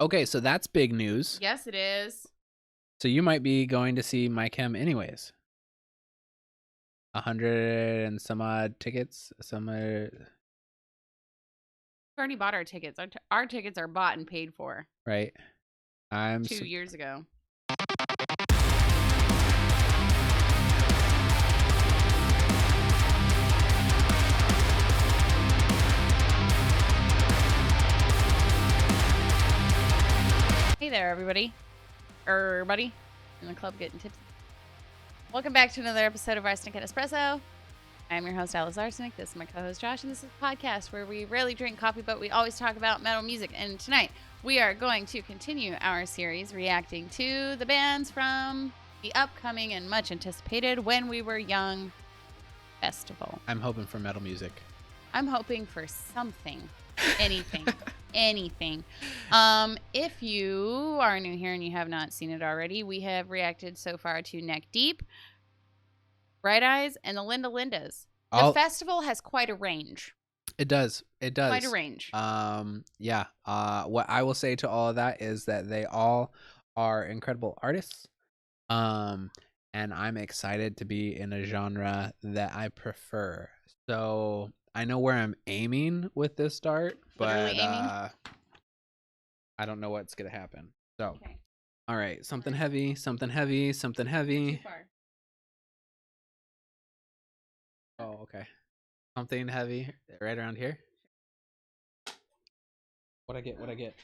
Okay, so that's big news. Yes, it is. So you might be going to see My Chem anyways. 100 and some odd tickets. We already bought our tickets. Our tickets are bought and paid for. Right. I'm 2 years ago. Hey there, everybody. Everybody in the club getting tipsy. Welcome back to another episode of Arsenic and Espresso. I'm your host, Alice Arsenic. This is my co-host, Josh, and this is a podcast where we rarely drink coffee, but we always talk about metal music. And tonight, we are going to continue our series reacting to the bands from the upcoming and much anticipated When We Were Young festival. I'm hoping for metal music. I'm hoping for something, anything, anything. If you are new here and you have not seen it already, we have reacted so far to Neck Deep, Bright Eyes, and the Linda Lindas. The festival has quite a range. It does. It does. Quite a range. Yeah. What I will say to all of that is that they all are incredible artists. And I'm excited to be in a genre that I prefer. So I know where I'm aiming with this start, but I don't know what's gonna happen. So, okay. All right, something heavy, something heavy, something heavy. Too far. Oh, okay. Something heavy right around here. What I get?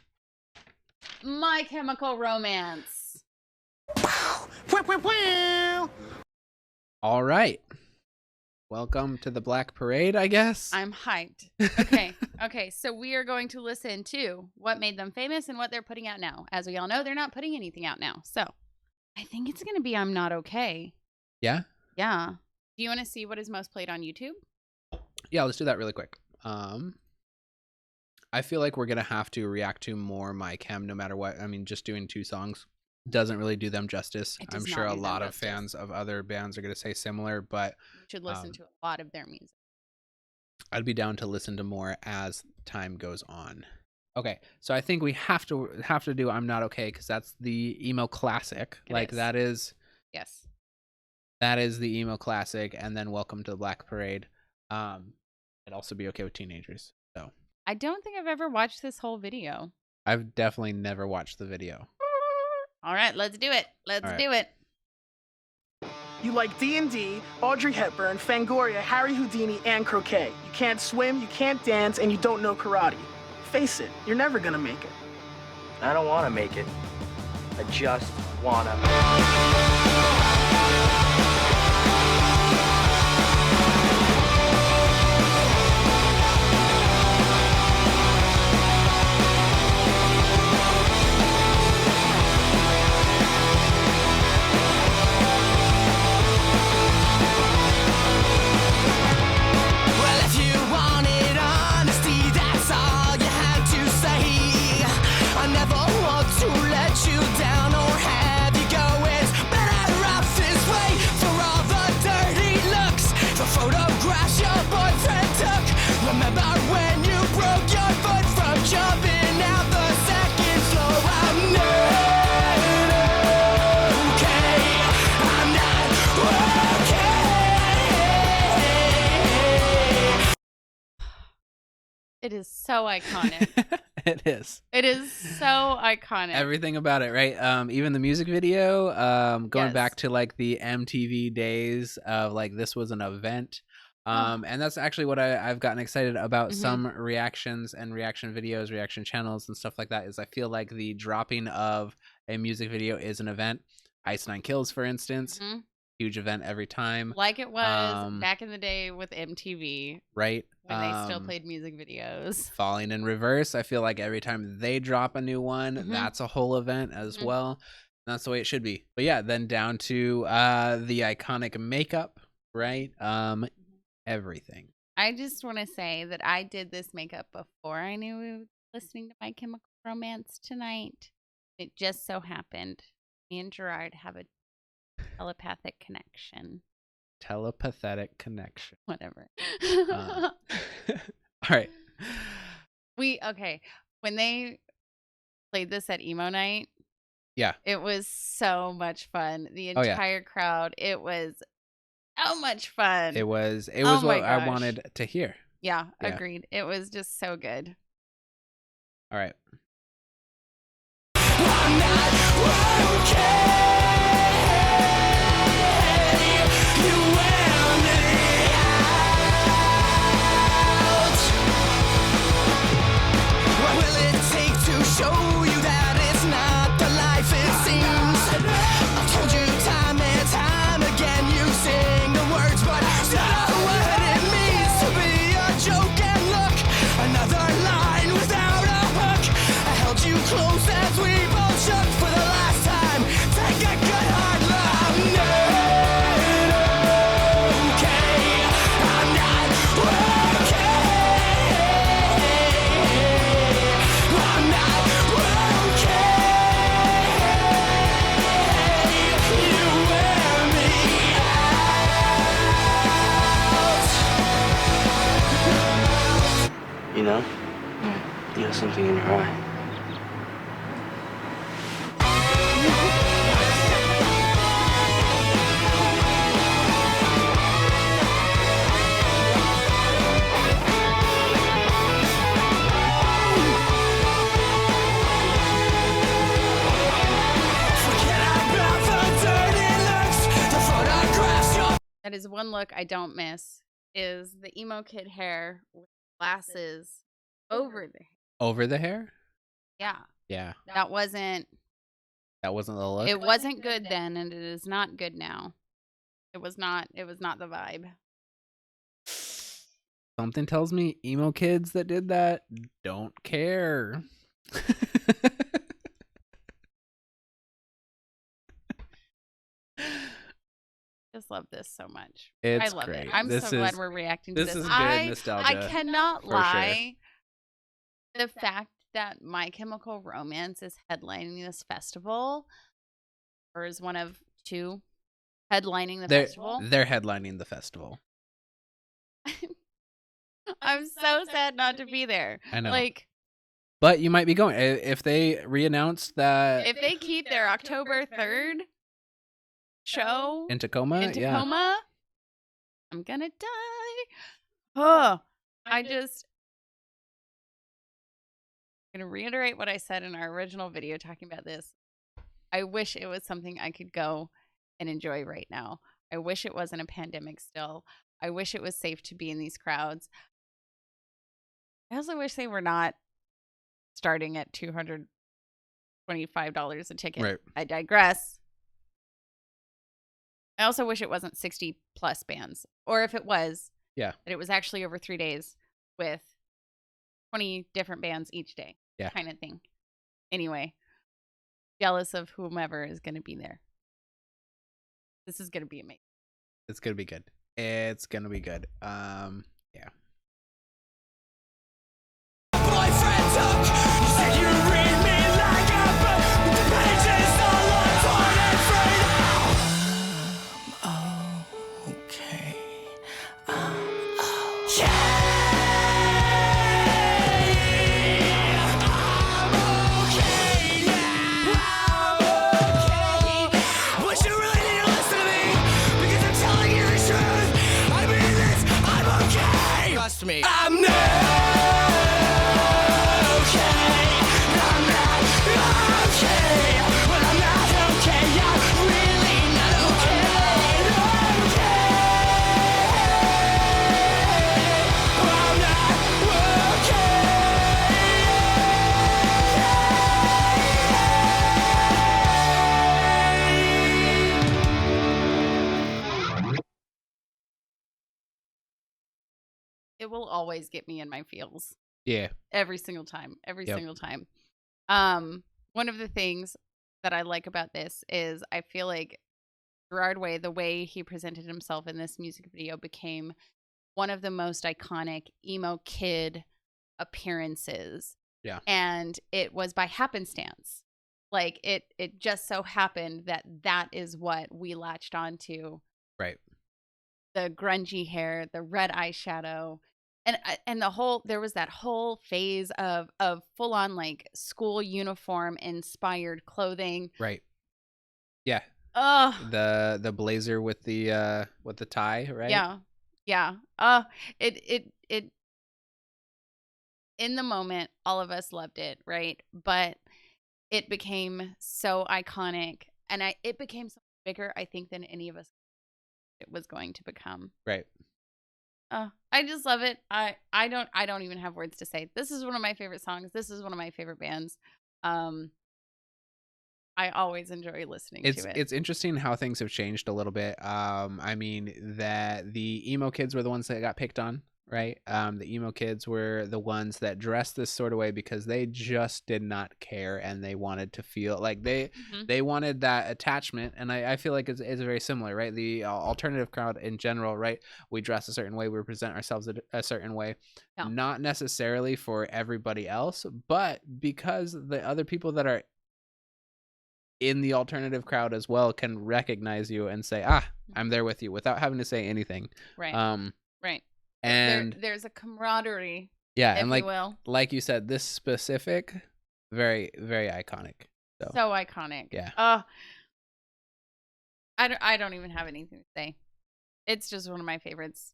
My Chemical Romance. All right. Welcome to the Black Parade, I guess. I'm hyped. Okay. So we are going to listen to what made them famous and what they're putting out now. As we all know, they're not putting anything out now. So I think it's going to be I'm Not Okay. Yeah? Yeah. Do you want to see what is most played on YouTube? Yeah, let's do that really quick. I feel like we're going to have to react to more My Chem no matter what. I mean, just doing 2 songs doesn't really do them justice. I'm sure a lot of fans of other bands are going to say similar, but you should listen to a lot of their music. I'd be down to listen to more as time goes on. Okay, so I think we have to do I'm Not Okay because that's the emo classic. That is yes, that is the emo classic, and then Welcome to the Black Parade. It'd also be okay with teenagers. So I don't think I've ever watched this whole video. I've definitely never watched the video. All right, let's do it. Let's do it. You like D&D, Audrey Hepburn, Fangoria, Harry Houdini, and croquet. You can't swim, you can't dance, and you don't know karate. Face it, you're never gonna make it. I don't want to make it. I just wanna. It is so iconic. It is. It is so iconic. Everything about it, right? Even the music video, going back to like the MTV days of like this was an event. And that's actually what I've gotten excited about some reactions and reaction videos, reaction channels and stuff like that is I feel like the dropping of a music video is an event. Ice Nine Kills, for instance. Huge event every time. Like it was back in the day with MTV. Right. When they still played music videos. Falling in Reverse. I feel like every time they drop a new one, that's a whole event as well. And that's the way it should be. But yeah, then down to the iconic makeup, right? Everything. I just want to say that I did this makeup before I knew we were listening to My Chemical Romance tonight. It just so happened me and Gerard have a telepathic connection. Telepathetic connection. Whatever. All right. When they played this at emo night. Yeah. It was so much fun. The Oh, yeah. entire crowd. It was so much fun. It was Oh my what I gosh. wanted to hear. Yeah, Yeah. agreed. It was just so good. All right. I'm not okay. You wear me out. What will it take to show you that it's not the life it seems? I've told you time and time again, you sing the words, but you know what it means to be a joke. And look, another line without a hook. I held you close as we both shook for the last time. Take a good hard look. I'm not okay. I'm not okay. I'm not okay. You wear me out. You know? You have something in your eye. Forget about the dirty looks, the photographs you're That is one look I don't miss. Is the emo kid hair with glasses over the hair. Over the hair? Yeah, Yeah. that wasn't. That wasn't the look. It wasn't good then, and it is not good now. It was not. It was not the vibe. Something tells me emo kids that did that don't care. Just love this so much. It's I love great. it. I'm This so glad is- we're reacting to This this. is good I nostalgia. cannot for sure. lie. The fact that My Chemical Romance is headlining this festival, or is one of two headlining the festival. They're headlining the festival. I'm so sad not to be there. I know. Like, But you might be going if they reannounced that if they keep their October 3rd show in Tacoma. in Yeah. Tacoma, I'm gonna die. Oh, I'm gonna reiterate what I said in our original video talking about this. I wish it was something I could go and enjoy right now. I wish it wasn't a pandemic still. I wish it was safe to be in these crowds. I also wish they were not starting at $225 a ticket. Right. I digress. I also wish it wasn't 60 plus bands. Or if it was, Yeah. that it was actually over 3 days with 20 different bands each day. Yeah. Kind of thing. Anyway, jealous of whomever is going to be there. This is going to be amazing. It's gonna be good. It's gonna be good. Yeah. boyfriend took. You said you read me like a book. The pages all are torn and frayed. I'm okay. I'm okay. I'm okay. Yeah, I'm okay. But you really need to listen to me because I'm telling you the truth. I mean this. I'm okay. Trust me. I'm not okay. I'm not okay. When I'm not okay, I'm really not okay. I'm not okay. It will always get me in my feels. Yeah. Every single time. Every Yep. single time. One of the things that I like about this is I feel like Gerard Way, the way he presented himself in this music video, became one of the most iconic emo kid appearances. Yeah. And it was by happenstance. Like it just so happened that that is what we latched onto. Right. The grungy hair, the red eyeshadow, And there was that whole phase of full on like school uniform inspired clothing. Right. Yeah. Oh, The blazer with the tie, right? yeah. Yeah. It in the moment, all of us loved it, right? But it became so iconic, and it became so much bigger, I think, than any of us it was going to become. Right. I just love it. I don't even have words to say. This is one of my favorite songs. This is one of my favorite bands. I always enjoy listening to it. It's interesting how things have changed a little bit. I mean that the emo kids were the ones that got picked on, right? The emo kids were the ones that dressed this sort of way because they just did not care, and they wanted to feel like they wanted that attachment. And I feel like it's very similar, right? The alternative crowd in general, right? We dress a certain way, we present ourselves a certain way, not necessarily for everybody else, but because the other people that are in the alternative crowd as well can recognize you and say, I'm there with you, without having to say anything. Right. Right. And there's a camaraderie. Yeah, if and you will. like you said, this specific, very, very iconic. So iconic. Yeah. I don't even have anything to say. It's just one of my favorites,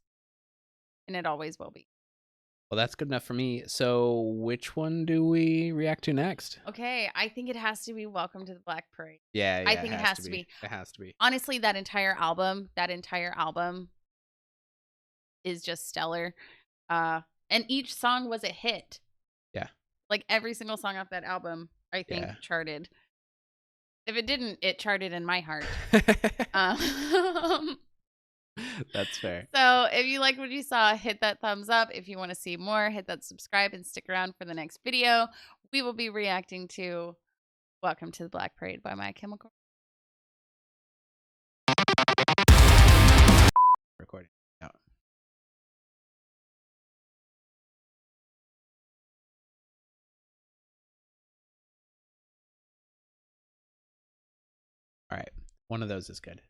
and it always will be. Well, that's good enough for me. So which one do we react to next? Okay, I think it has to be Welcome to the Black Parade. Yeah, I think it has to be. It has to be. Honestly, that entire album is just stellar. And each song was a hit. Yeah. Like every single song off that album, I think charted. If it didn't, it charted in my heart. That's fair. So if you like what you saw, hit that thumbs up. If you want to see more, hit that subscribe and stick around for the next video. We will be reacting to Welcome to the Black Parade by My Chem. Recording. Yeah. All right. One of those is good.